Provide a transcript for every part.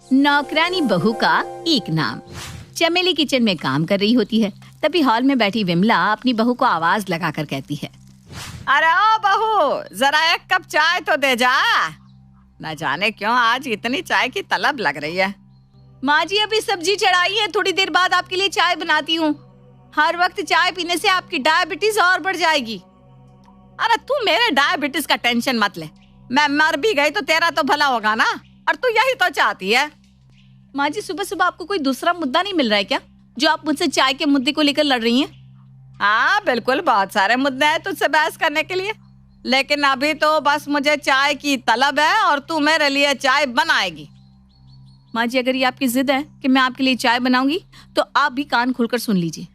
नौकरानी बहू का एक नाम। चमेली किचन में काम कर रही होती है, तभी हॉल में बैठी विमला अपनी बहू को आवाज लगाकर कहती है, अरे ओ बहू, जरा एक कप चाय तो दे जा। न जाने क्यों आज इतनी चाय की तलब लग रही है। माँ जी अभी सब्जी चढ़ाई है, थोड़ी देर बाद आपके लिए चाय बनाती हूँ। हर वक्त चाय पीने से आपकी डायबिटीज और बढ़ जाएगी। अरे तू मेरे डायबिटीज का टेंशन मत ले, मैं मर भी गई तो तेरा तो भला होगा ना, और तू यही तो चाहती है। माँ जी सुबह सुबह आपको कोई दूसरा मुद्दा नहीं मिल रहा है क्या, जो आप मुझसे चाय के मुद्दे को लेकर लड़ रही हैं? हाँ बिल्कुल, बहुत सारे मुद्दे हैं तुझसे बहस करने के लिए, लेकिन अभी तो बस मुझे चाय की तलब है और तू मेरे लिए चाय बनाएगी। माँ जी अगर ये आपकी जिद है कि मैं आपके लिए चाय बनाऊंगी तो आप भी कान खोलकर सुन लीजिए।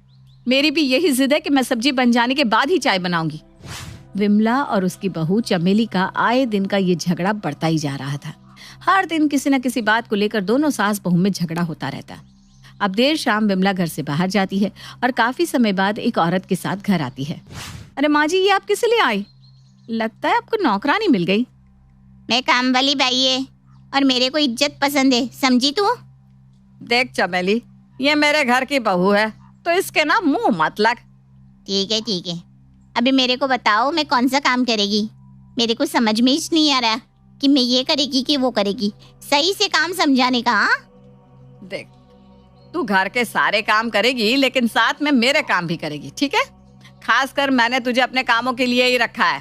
मेरी भी यही जिद है कि मैं सब्जी बन जाने के बाद ही चाय बनाऊंगी। विमला और उसकी बहू चमेली का आए दिन का ये झगड़ा बढ़ता ही जा रहा था। हर दिन किसी न किसी बात को लेकर दोनों सास बहू में झगड़ा होता रहता। अब देर शाम विमला घर से बाहर जाती है और काफी समय बाद एक औरत के साथ घर आती है। अरे माँ जी ये आप किस लिए आई? लगता है आपको नौकरानी मिल गई। मैं काम वाली बाई है और मेरे को इज्जत पसंद है, समझी तू? देख चमेली, ये मेरे घर की बहू है तो इसके ना मुंह मत लग। ठीक है, अभी मेरे को बताओ मैं कौन सा काम करेगी। मेरे को समझ में ही नहीं आ रहा कि मैं ये करेगी कि वो करेगी। सही से काम समझाने का। हाँ देख, तू घर के सारे काम करेगी लेकिन साथ में मेरे काम भी करेगी, ठीक है? खासकर मैंने तुझे अपने कामों के लिए ही रखा है।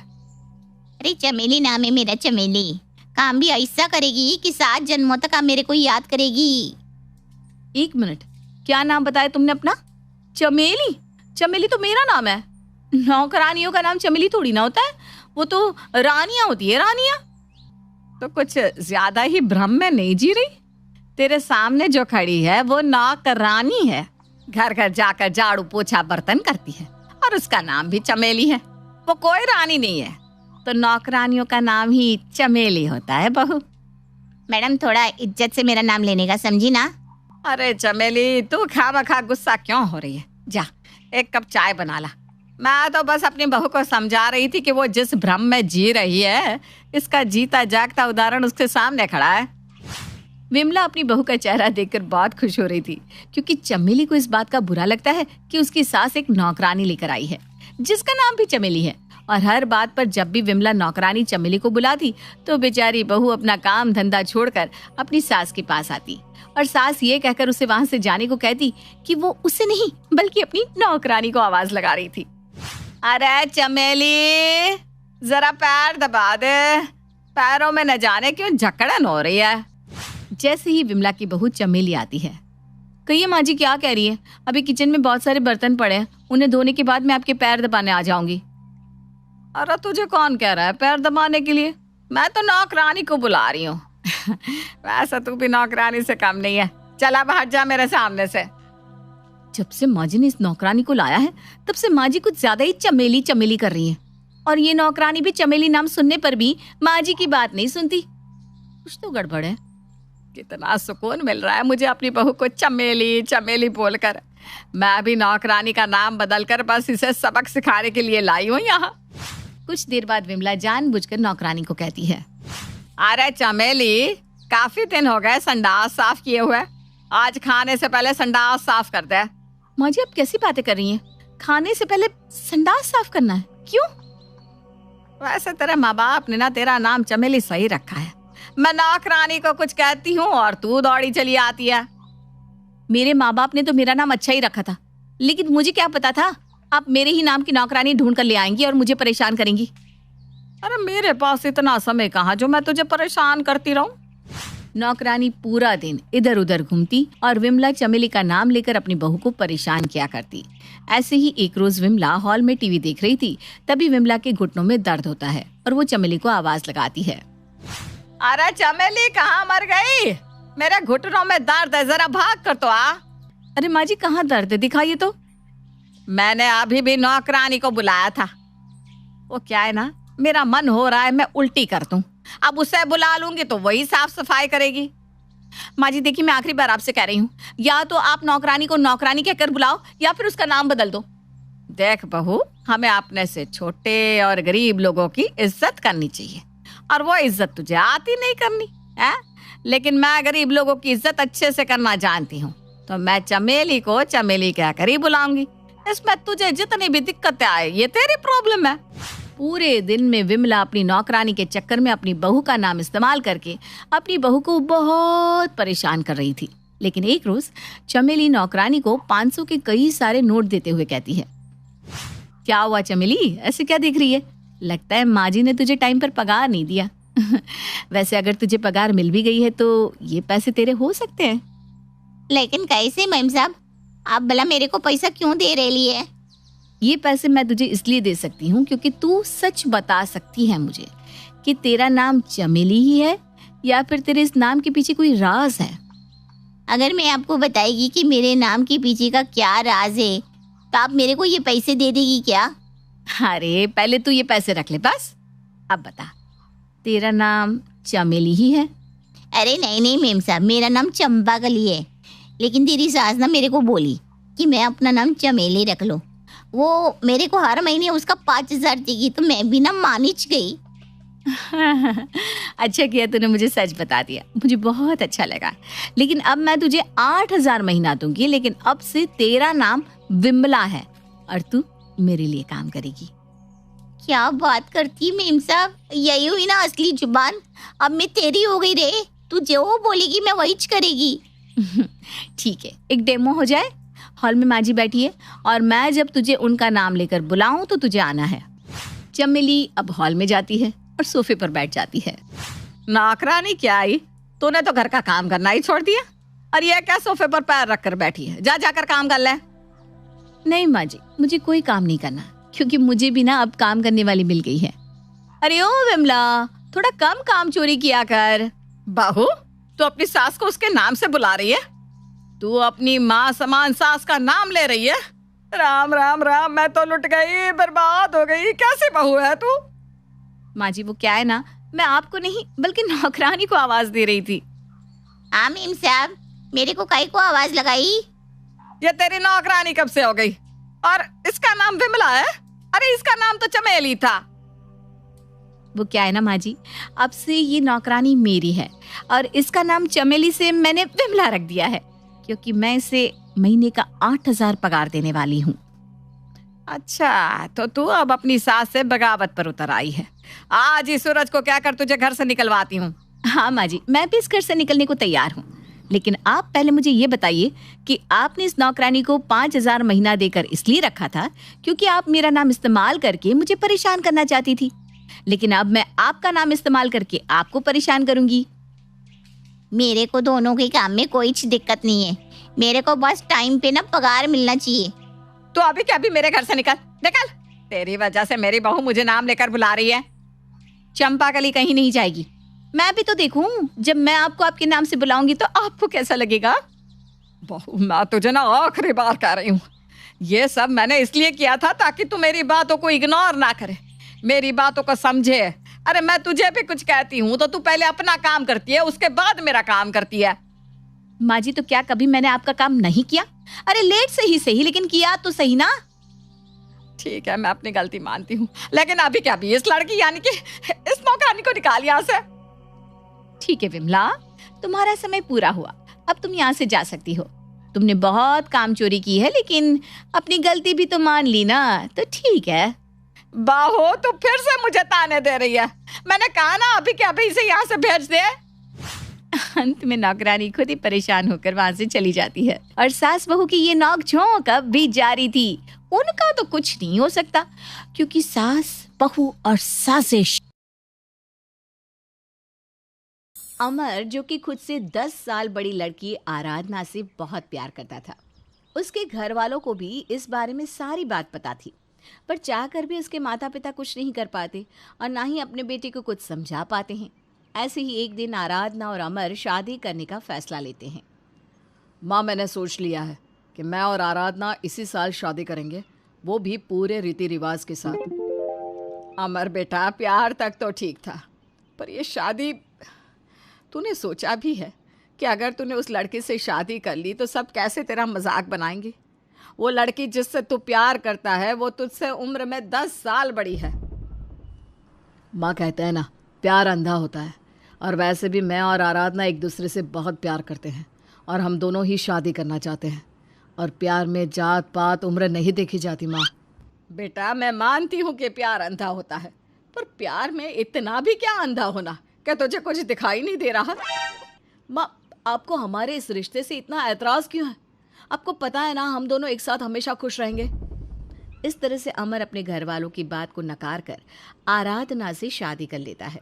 अरे चमेली नाम है मेरा, चमेली। काम भी ऐसा करेगी कि 7 जन्मों तक आप मेरे को याद करेगी। एक मिनट, क्या नाम बताया तुमने अपना? चमेली? चमेली तो मेरा नाम है। नौकरानियों का नाम चमेली थोड़ी ना होता है, वो तो रानियां होती है, रानियां। तो कुछ ज्यादा ही भ्रम में नहीं जी रही? तेरे सामने जो खड़ी है वो नौकरानी है, घर घर जाकर झाड़ू पोछा बर्तन करती है और उसका नाम भी चमेली है। वो कोई रानी नहीं है, तो नौकरानियों का नाम ही चमेली होता है बहू। मैडम थोड़ा इज्जत से मेरा नाम लेने का, समझी ना? अरे चमेली, तू खामखा गुस्सा क्यों हो रही है? जा एक कप चाय बना ला। मैं तो बस अपनी बहू को समझा रही थी कि वो जिस भ्रम में जी रही है, इसका जीता जागता उदाहरण उसके सामने खड़ा है। विमला अपनी बहू का चेहरा देखकर बहुत खुश हो रही थी, क्योंकि चमेली को इस बात का बुरा लगता है कि उसकी सास एक नौकरानी लेकर आई है जिसका नाम भी चमेली है। और हर बात पर जब भी विमला नौकरानी चमेली को बुलाती तो बेचारी बहू अपना काम धंधा छोड़कर अपनी सास के पास आती और सास ये कहकर उसे वहां से जाने को कहती कि वो उसे नहीं बल्कि अपनी नौकरानी को आवाज लगा रही थी। अरे चमेली, जरा पैर दबा दे, पैरों में न जाने क्यों जकड़न हो रही है। जैसे ही विमला की बहू चमेली आती है, कहिए माँ जी क्या कह रही है? अभी किचन में बहुत सारे बर्तन पड़े हैं, उन्हें धोने के बाद मैं आपके पैर दबाने आ जाऊंगी। अरे तुझे कौन कह रहा है पैर दबाने के लिए? मैं तो नौकरानी को बुला रही हूँ। वैसा तू भी नौकरानी से कम नहीं है। चला बाहर जा मेरे सामने से। जब से माँ जी ने इस नौकरानी को लाया है तब से माँ जी कुछ ज्यादा ही चमेली चमेली कर रही है, और ये नौकरानी भी चमेली नाम सुनने पर भी माँ जी की बात नहीं सुनती। कुछ तो गड़बड़ है। कितना सुकून मिल रहा है मुझे अपनी बहू को चमेली चमेली बोलकर। मैं भी नौकरानी का नाम बदलकर बस इसे सबक सिखाने के लिए लाई हूँ यहाँ। कुछ देर बाद विमला जानबूझकर नौकरानी को कहती है, अरे चमेली, काफी दिन हो गए संडास साफ किए हुए, आज खाने से पहले संडास साफ कर दे। माँ जी आप कैसी बातें कर रही हैं? खाने से पहले संडास साफ करना है? क्यों? वैसे तेरे माँ बाप ने ना तेरा नाम चमेली सही रखा है। मैं नौकरानी को कुछ कहती हूँ और तू दौड़ी चली आती है। मेरे माँ बाप ने तो मेरा नाम अच्छा ही रखा था, लेकिन मुझे क्या पता था आप मेरे ही नाम की नौकरानी ढूंढ कर ले आएंगी और मुझे परेशान करेंगी। अरे मेरे पास इतना समय कहाँ जो मैं तुझे परेशान करती रहूं। नौकरानी पूरा दिन इधर उधर घूमती और विमला चमेली का नाम लेकर अपनी बहू को परेशान किया करती। ऐसे ही एक रोज विमला हॉल में टीवी देख रही थी, तभी विमला के घुटनों में दर्द होता है और वो चमेली को आवाज लगाती है, अरे चमेली कहाँ मर गई? मेरे घुटनों में दर्द है, जरा भाग कर तो आ। अरे माँ जी कहाँ दर्द है, दिखाइए तो। मैंने अभी भी नौकरानी को बुलाया था। वो क्या है ना, मेरा मन हो रहा है मैं उल्टी कर दूं। अब उसे बुला लूंगी तो वही साफ सफाई करेगी। माँ जी देखिए, मैं आखिरी बार आपसे कह रही हूँ, या तो आप नौकरानी को नौकरानी कहकर बुलाओ या फिर उसका नाम बदल दो। देख बहू, हमें अपने से छोटे और गरीब लोगों की इज्जत करनी चाहिए, और वो इज्जत तुझे आती नहीं करनी है। लेकिन मैं गरीब लोगों की इज्जत अच्छे से करना जानती हूँ, तो मैं चमेली को चमेली कहकर ही बुलाऊंगी। इसमें तुझे जितनी भी दिक्कतें आए ये तेरी प्रॉब्लम है। पूरे दिन में विमला अपनी नौकरानी के चक्कर में अपनी बहू का नाम इस्तेमाल करके अपनी बहू को बहुत परेशान कर रही थी। लेकिन एक रोज चमेली नौकरानी को 500 के कई सारे नोट देते हुए कहती है, क्या हुआ चमेली, ऐसे क्या दिख रही है? लगता है माँ जी ने तुझे टाइम पर पगार नहीं दिया। वैसे अगर तुझे पगार मिल भी गई है तो ये पैसे तेरे हो सकते हैं। लेकिन कैसे मैम साहब, आप भला मेरे को पैसा क्यों दे रही है? ये पैसे मैं तुझे इसलिए दे सकती हूँ क्योंकि तू सच बता सकती है मुझे कि तेरा नाम चमेली ही है या फिर तेरे इस नाम के पीछे कोई राज है। अगर मैं आपको बताएगी कि मेरे नाम के पीछे का क्या राज है तो आप मेरे को ये पैसे दे देगी क्या? अरे पहले तू ये पैसे रख ले बस। अब बता, तेरा नाम चमेली ही है? अरे नहीं नहीं मैम साहब, मेरा नाम चंपाकली है। लेकिन तेरी सास ना मेरे को बोली कि मैं अपना नाम चमेली रख लो। वो मेरे को हर महीने उसका 5,000 देगी, तो मैं भी ना मानिच गई। अच्छा किया तूने मुझे सच बता दिया, मुझे बहुत अच्छा लगा। लेकिन अब मैं तुझे 8,000 महीना दूंगी, लेकिन अब से तेरा नाम विमला है और तू मेरे लिए काम करेगी। क्या बात करती मैम साहब, यही हुई ना असली जुबान। अब मैं तेरी हो गई रे, तू जो बोलेगी मैं वही करेगी। ठीक है, एक डेमो हो जाए। हॉल में माँ जी बैठी है और मैं जब तुझे उनका नाम लेकर बुलाऊं तो तुझे आना है। चमेली अब हॉल में जाती है और सोफे पर बैठ जाती है। नौकरानी क्या आई, तूने तो घर का काम करना ही छोड़ दिया और ये क्या सोफे पर पैर रख कर बैठी है? जा जाकर काम कर ले। नहीं माँ जी, मुझे कोई काम नहीं करना क्योंकि मुझे भी ना अब काम करने वाली मिल गई है। अरे ओ विमला, थोड़ा कम काम चोरी किया कर। बहू, तू अपनी सास को उसके नाम से बुला रही है? तू अपनी माँ समान सास का नाम ले रही है? राम राम राम, मैं तो लुट गई, बर्बाद हो गई। कैसी बहू है तू? माँ जी वो क्या है ना, मैं आपको नहीं बल्कि नौकरानी को आवाज दे रही थी। हाँ मैम साहब, मेरे को काई को आवाज लगाई? ये तेरी नौकरानी कब से हो गई? और इसका नाम विमला है? अरे इसका नाम तो चमेली था। वो क्या है ना माँ जी, अब से ये नौकरानी मेरी है और इसका नाम चमेली से मैंने विमला रख दिया है क्योंकि मैं इसे महीने का 8,000 पगार देने वाली हूँ। अच्छा, तो तू अब अपनी सास से बगावत पर उतर आई है। आज ही सूरज को क्या कर तुझे घर से निकलवाती हूँ। हाँ माँ जी, मैं भी इस घर से निकलने को तैयार हूँ, लेकिन आप पहले मुझे ये बताइए कि आपने इस नौकरानी को 5,000 महीना देकर इसलिए रखा था क्योंकि आप मेरा नाम इस्तेमाल करके मुझे परेशान करना चाहती थी, लेकिन अब मैं आपका नाम इस्तेमाल करके आपको परेशान करूंगी। मेरे को दोनों के काम में कोई दिक्कत नहीं है, मेरे को बस टाइम पे ना पगार मिलना चाहिए। तो अभी क्या अभी मेरे घर से निकल निकल। तेरी वजह से मेरी बहू मुझे नाम लेकर बुला रही है। चंपाकली कहीं नहीं जाएगी। मैं भी तो देखूं, जब मैं आपको आपके नाम से बुलाऊंगी तो आपको कैसा लगेगा? बहू, मैं तुझे ना आखिरी बार कह रही हूँ, ये सब मैंने इसलिए किया था ताकि तू मेरी बातों को इग्नोर ना करे, मेरी बातों को समझे। अरे मैं तुझे भी कुछ कहती हूँ तो तू पहले अपना काम करती है, उसके बाद मेरा काम करती है। माँ जी, तो क्या कभी मैंने आपका काम नहीं किया? अरे लेट से ही सही, लेकिन किया तो सही ना। ठीक है, मैं अपनी गलती मानती हूँ, लेकिन अभी क्या अभी इस लड़की यानी कि इस नौकरानी को निकाल यहाँ से। ठीक है विमला, तुम्हारा समय पूरा हुआ, अब तुम यहाँ से जा सकती हो। तुमने बहुत काम चोरी की है लेकिन अपनी गलती भी तो मान ली ना, तो ठीक है। बाहो, तो फिर से मुझे ताने दे रही है। मैंने कहा ना अभी क्या अभी इसे यहाँ से भेज दे। अंत में नौकरानी खुद ही परेशान होकर वहां से चली जाती है और सास बहू की ये नोक-झोंक अब भी जारी थी। उनका तो कुछ नहीं हो सकता क्योंकि सास बहू और साजिश। अमर, जो कि खुद से 10 साल बड़ी लड़की आराधना से बहुत प्यार करता था, उसके घर वालों को भी इस बारे में सारी बात पता थी, पर चाहकर भी उसके माता पिता कुछ नहीं कर पाते और ना ही अपने बेटे को कुछ समझा पाते हैं। ऐसे ही एक दिन आराधना और अमर शादी करने का फैसला लेते हैं। माँ, मैंने सोच लिया है कि मैं और आराधना इसी साल शादी करेंगे, वो भी पूरे रीति रिवाज के साथ। अमर बेटा, प्यार तक तो ठीक था, पर ये शादी, तूने सोचा भी है कि अगर तूने उस लड़की से शादी कर ली तो सब कैसे तेरा मजाक बनाएंगे? वो लड़की जिससे तू प्यार करता है वो तुझसे उम्र में 10 साल बड़ी है। माँ कहते हैं ना, प्यार अंधा होता है, और वैसे भी मैं और आराधना एक दूसरे से बहुत प्यार करते हैं और हम दोनों ही शादी करना चाहते हैं। और प्यार में जात पात उम्र नहीं देखी जाती माँ। बेटा, मैं मानती हूँ कि प्यार अंधा होता है, पर प्यार में इतना भी क्या अंधा होना? क्या तुझे कुछ दिखाई नहीं दे रहा? माँ, आपको हमारे इस रिश्ते से इतना ऐतराज क्यों है? आपको पता है ना, हम दोनों एक साथ हमेशा खुश रहेंगे। इस तरह से अमर अपने घर वालों की बात को नकार कर आराधना से शादी कर लेता है।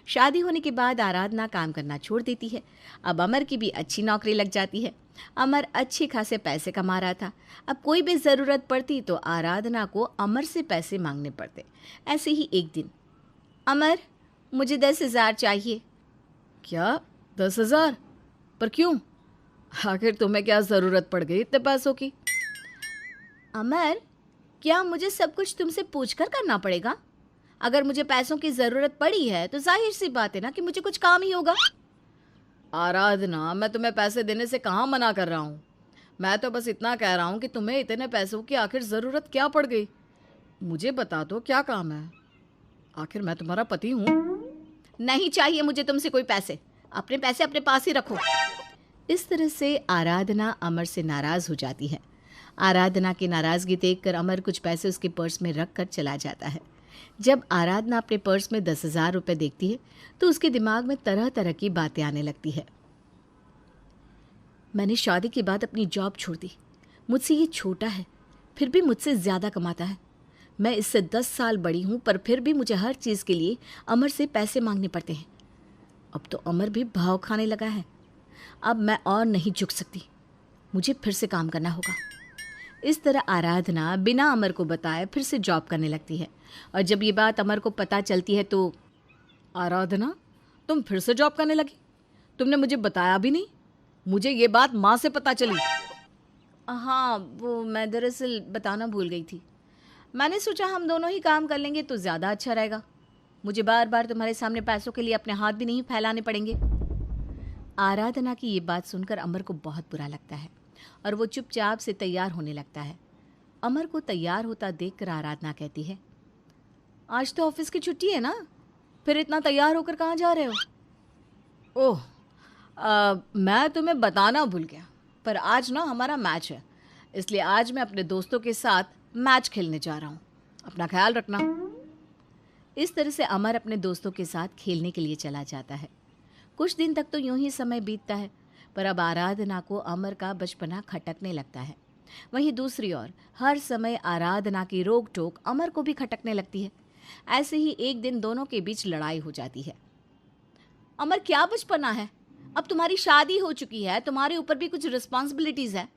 शादी होने के बाद आराधना काम करना छोड़ देती है। अब अमर की भी अच्छी नौकरी लग जाती है। अमर अच्छे खासे पैसे कमा रहा था। अब कोई भी ज़रूरत पड़ती तो आराधना को अमर से पैसे मांगने पड़ते। ऐसे ही एक दिन, अमर, मुझे 10,000 चाहिए। क्या 10,000? पर क्यों? आखिर तुम्हें क्या ज़रूरत पड़ गई इतने पैसों की? अमर, क्या मुझे सब कुछ तुमसे पूछकर करना पड़ेगा? अगर मुझे पैसों की ज़रूरत पड़ी है तो जाहिर सी बात है ना कि मुझे कुछ काम ही होगा। आराधना, मैं तुम्हें पैसे देने से कहाँ मना कर रहा हूँ। मैं तो बस इतना कह रहा हूँ कि तुम्हें इतने पैसों की आखिर ज़रूरत क्या पड़ गई? मुझे बता दो, क्या काम है? आखिर मैं तुम्हारा पति हूँ। नहीं चाहिए मुझे तुमसे कोई पैसे। अपने पैसे अपने पास ही रखो। इस तरह से आराधना अमर से नाराज़ हो जाती है। आराधना की नाराज़गी देखकर अमर कुछ पैसे उसके पर्स में रख कर चला जाता है। जब आराधना अपने पर्स में 10,000 रुपये देखती है तो उसके दिमाग में तरह तरह की बातें आने लगती है। मैंने शादी के बाद अपनी जॉब छोड़ दी। मुझसे ये छोटा है, फिर भी मुझसे ज़्यादा कमाता है। मैं इससे 10 साल बड़ी हूँ, पर फिर भी मुझे हर चीज़ के लिए अमर से पैसे मांगने पड़ते हैं। अब तो अमर भी भाव खाने लगा है। अब मैं और नहीं झुक सकती, मुझे फिर से काम करना होगा। इस तरह आराधना बिना अमर को बताए फिर से जॉब करने लगती है। और जब ये बात अमर को पता चलती है तो, आराधना, तुम फिर से जॉब करने लगी? तुमने मुझे बताया भी नहीं। मुझे ये बात माँ से पता चली। हाँ, वो मैं दरअसल बताना भूल गई थी। मैंने सोचा हम दोनों ही काम कर लेंगे तो ज़्यादा अच्छा रहेगा। मुझे बार बार तुम्हारे सामने पैसों के लिए अपने हाथ भी नहीं फैलाने पड़ेंगे। आराधना की ये बात सुनकर अमर को बहुत बुरा लगता है और वो चुपचाप से तैयार होने लगता है। अमर को तैयार होता देखकर आराधना कहती है, आज तो ऑफिस की छुट्टी है ना, फिर इतना तैयार होकर कहाँ जा रहे हो? ओह, मैं तुम्हें बताना भूल गया, पर आज ना हमारा मैच है, इसलिए आज मैं अपने दोस्तों के साथ मैच खेलने जा रहा हूँ। अपना ख्याल रखना। इस तरह से अमर अपने दोस्तों के साथ खेलने के लिए चला जाता है। कुछ दिन तक तो यूं ही समय बीतता है, पर अब आराधना को अमर का बचपना खटकने लगता है। वहीं दूसरी ओर हर समय आराधना की रोक टोक अमर को भी खटकने लगती है। ऐसे ही एक दिन दोनों के बीच लड़ाई हो जाती है। अमर, क्या बचपना है? अब तुम्हारी शादी हो चुकी है, तुम्हारे ऊपर भी कुछ रिस्पॉन्सिबिलिटीज़ है।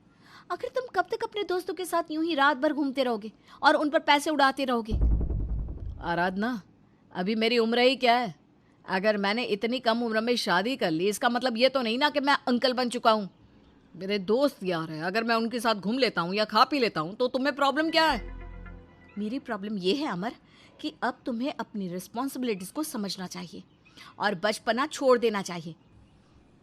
आखिर तुम कब तक अपने दोस्तों के साथ यूं ही रात भर घूमते रहोगे और उन पर पैसे उड़ाते रहोगे? आराधना, अभी मेरी उम्र ही क्या है? अगर मैंने इतनी कम उम्र में शादी कर ली, इसका मतलब ये तो नहीं ना कि मैं अंकल बन चुका हूँ। मेरे दोस्त यार है, अगर मैं उनके साथ घूम लेता हूँ या खा पी लेता हूँ तो तुम्हें प्रॉब्लम क्या है? मेरी प्रॉब्लम ये है अमर कि अब तुम्हें अपनी रिस्पॉन्सिबिलिटीज़ को समझना चाहिए और बचपना छोड़ देना चाहिए,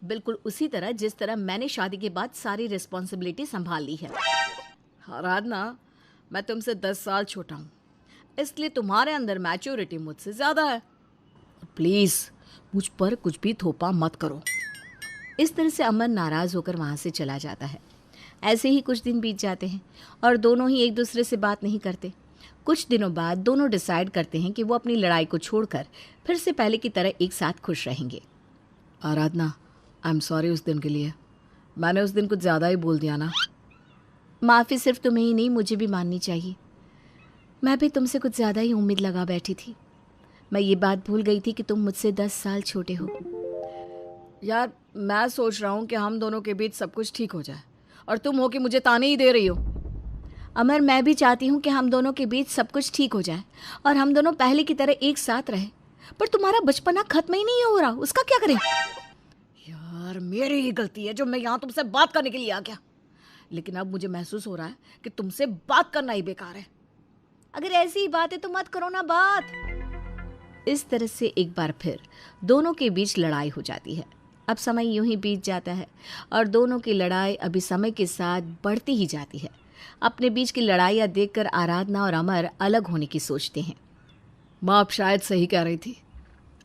बिल्कुल उसी तरह जिस तरह मैंने शादी के बाद सारी रिस्पॉन्सिबिलिटी संभाल ली है। आराधना, मैं तुमसे 10 साल छोटा हूँ, इसलिए तुम्हारे अंदर मैच्योरिटी मुझसे ज़्यादा है। प्लीज़ मुझ पर कुछ भी थोपा मत करो। इस तरह से अमर नाराज़ होकर वहाँ से चला जाता है। ऐसे ही कुछ दिन बीत जाते हैं और दोनों ही एक दूसरे से बात नहीं करते। कुछ दिनों बाद दोनों डिसाइड करते हैं कि वो अपनी लड़ाई को छोड़कर फिर से पहले की तरह एक साथ खुश रहेंगे। आराधना, आई एम सॉरी उस दिन के लिए। मैंने उस दिन कुछ ज़्यादा ही बोल दिया ना। माफ़ी सिर्फ तुम्हें ही नहीं, मुझे भी माननी चाहिए। मैं भी तुमसे कुछ ज़्यादा ही उम्मीद लगा बैठी थी। मैं ये बात भूल गई थी कि तुम मुझसे 10 साल छोटे हो। यार, मैं सोच रहा हूँ कि हम दोनों के बीच सब कुछ ठीक हो जाए और तुम हो कि मुझे ताने ही दे रही हो। अमर, मैं भी चाहती हूँ कि हम दोनों के बीच सब कुछ ठीक हो जाए और हम दोनों पहले की तरह एक साथ रहे, पर तुम्हारा बचपना खत्म ही नहीं हो रहा, उसका क्या करें? यार, मेरी ही गलती है जो मैं यहाँ तुमसे बात करने के लिए आ गया, लेकिन अब मुझे महसूस हो रहा है कि तुमसे बात करना ही बेकार है। अगर ऐसी ही बात है तो मत करो ना बात। इस तरह से एक बार फिर दोनों के बीच लड़ाई हो जाती है। अब समय यूं ही बीत जाता है और दोनों की लड़ाई अभी समय के साथ बढ़ती ही जाती है। अपने बीच की लड़ाइयाँ देखकर आराधना और अमर अलग होने की सोचते हैं। माँ अब शायद सही कह रही थी।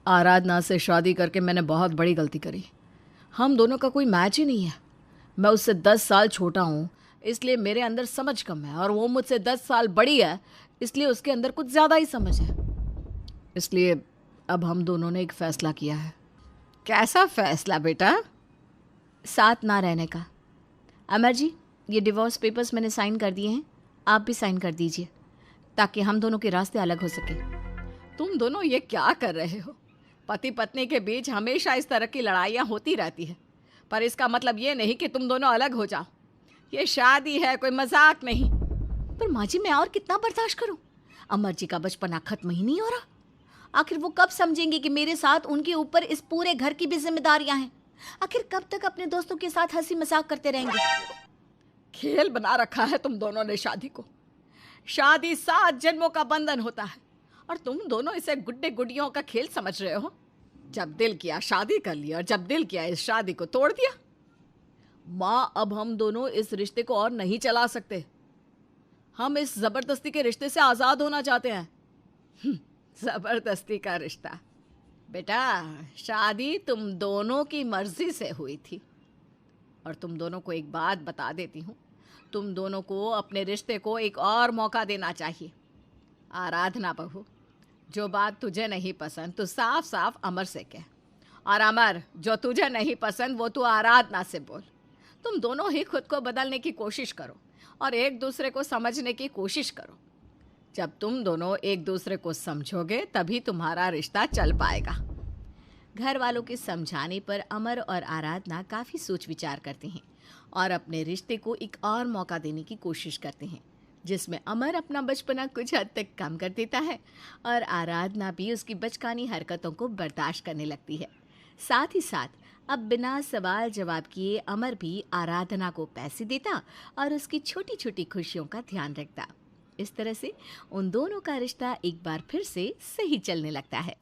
आराधना से शादी करके मैंने बहुत बड़ी गलती करी। हम दोनों का कोई मैच ही नहीं है। मैं उससे 10 साल छोटा हूँ, इसलिए मेरे अंदर समझ कम है, और वो मुझसे 10 साल बड़ी है, इसलिए उसके अंदर कुछ ज़्यादा ही समझ है। इसलिए अब हम दोनों ने एक फ़ैसला किया है। कैसा फैसला बेटा? साथ ना रहने का। अमर जी, ये डिवोर्स पेपर्स मैंने साइन कर दिए हैं, आप भी साइन कर दीजिए, ताकि हम दोनों के रास्ते अलग हो सके। तुम दोनों ये क्या कर रहे हो? पति पत्नी के बीच हमेशा इस तरह की लड़ाइयाँ होती रहती है, पर इसका मतलब ये नहीं कि तुम दोनों अलग हो जाओ। ये शादी है, कोई मजाक नहीं। पर माँ जी, मैं और कितना बर्दाश्त करूं? अमर जी का बचपना खत्म ही नहीं हो रहा। आखिर वो कब समझेंगे कि मेरे साथ उनके ऊपर इस पूरे घर की भी जिम्मेदारियां हैं? आखिर कब तक अपने दोस्तों के साथ हंसी मजाक करते रहेंगे? खेल बना रखा है तुम दोनों ने शादी को। शादी 7 जन्मों का बंधन होता है, और तुम दोनों इसे गुड्डे गुडियों का खेल समझ रहे हो। जब दिल किया शादी कर ली, और जब दिल किया इस शादी को तोड़ दिया। माँ, अब हम दोनों इस रिश्ते को और नहीं चला सकते। हम इस जबरदस्ती के रिश्ते से आज़ाद होना चाहते हैं। जबरदस्ती का रिश्ता? बेटा, शादी तुम दोनों की मर्जी से हुई थी। और तुम दोनों को एक बात बता देती हूँ, तुम दोनों को अपने रिश्ते को एक और मौका देना चाहिए। आराधना बहू, जो बात तुझे नहीं पसंद तो साफ साफ अमर से कह, और अमर, जो तुझे नहीं पसंद वो तू आराधना से बोल। तुम दोनों ही खुद को बदलने की कोशिश करो और एक दूसरे को समझने की कोशिश करो। जब तुम दोनों एक दूसरे को समझोगे तभी तुम्हारा रिश्ता चल पाएगा। घर वालों के समझाने पर अमर और आराधना काफ़ी सोच विचार करते हैं और अपने रिश्ते को एक और मौका देने की कोशिश करते हैं, जिसमें अमर अपना बचपना कुछ हद तक कम कर देता है और आराधना भी उसकी बचकानी हरकतों को बर्दाश्त करने लगती है। साथ ही साथ अब बिना सवाल जवाब किए अमर भी आराधना को पैसे देता और उसकी छोटी छोटी खुशियों का ध्यान रखता। इस तरह से उन दोनों का रिश्ता एक बार फिर से सही चलने लगता है।